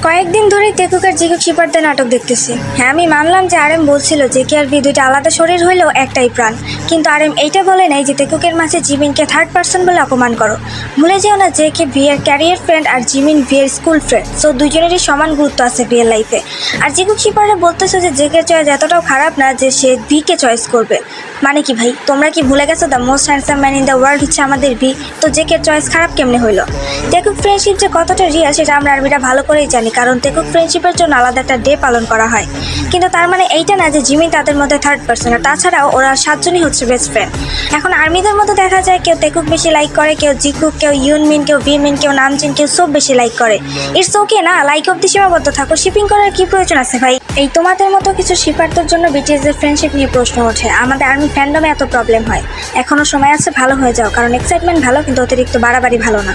কয়েকদিন ধরেই তেকুক আর জিকুক শিপারদের নাটক দেখতেছি। হ্যাঁ, আমি মানলাম যে আরএম বলছিল যে কে আর ভি দুইটা আলাদা শরীর হইলেও একটাই প্রাণ, কিন্তু আরএম এইটা বলে নাই যে তেকুকের মাঝে জিমিনকে থার্ড পার্সন বলে অপমান করো। ভুলে যেও না যে কে ভি এর ক্যারিয়ার ফ্রেন্ড আর জিমিন ভি এর স্কুল ফ্রেন্ড, সো দুজনেরই সমান গুরুত্ব আছে ভি এর লাইফে। আর জিকুক শিপাররা বলতেছো যে জেকে চয়েস এতটাও খারাপ না যে সে ভি কে চয়েস করবে। মানে কি ভাই, তোমরা কি ভুলে গেছো the most handsome man in the world হচ্ছে আমাদের ভি? তো জেকের চয়েস খারাপ কেমনে হইলো? তেকুক ফ্রেন্ডশিপ যে কতটা রিয়াল সেটা আমরা আর্মিরা ভালো করেই জানি, কারণ তেকুক ফ্রেন্ডশিপের জন্য আলাদা একটা ডে পালন করা হয়। কিন্তু তার মানে এইটা না যে জিমিন তাদের মধ্যে থার্ড পার্সন, আর তাছাড়াও ওরা 7 জনই হচ্ছে বেস্ট ফ্রেন্ড। এখন আর্মিদের মধ্যে দেখা যায় কেউ তেকুক বেশি লাইক করে, কেউ জিকুক, কেউ ইউনমিন, কেউ ভিমিন, কেউ নামজিন, কেউ সব বেশি লাইক করে। ইটস ওকে না, লাইক অব্দি সীমাবদ্ধ থাকো, শিপিং করার কি প্রয়োজন আছে ভাই? এই তোমাদের মতো কিছু শিপারদের জন্য বিটিএস এর ফ্রেন্ডশিপ নিয়ে প্রশ্ন ওঠে। আমাদের আর্মি ফ্যান্ডমে এত প্রবলেম হয়। এখনো সময় আছে, ভালো হয়ে যাও, কারণ এক্সাইটমেন্ট ভালো কিন্তু অতিরিক্ত বাড়াবাড়ি ভালো না।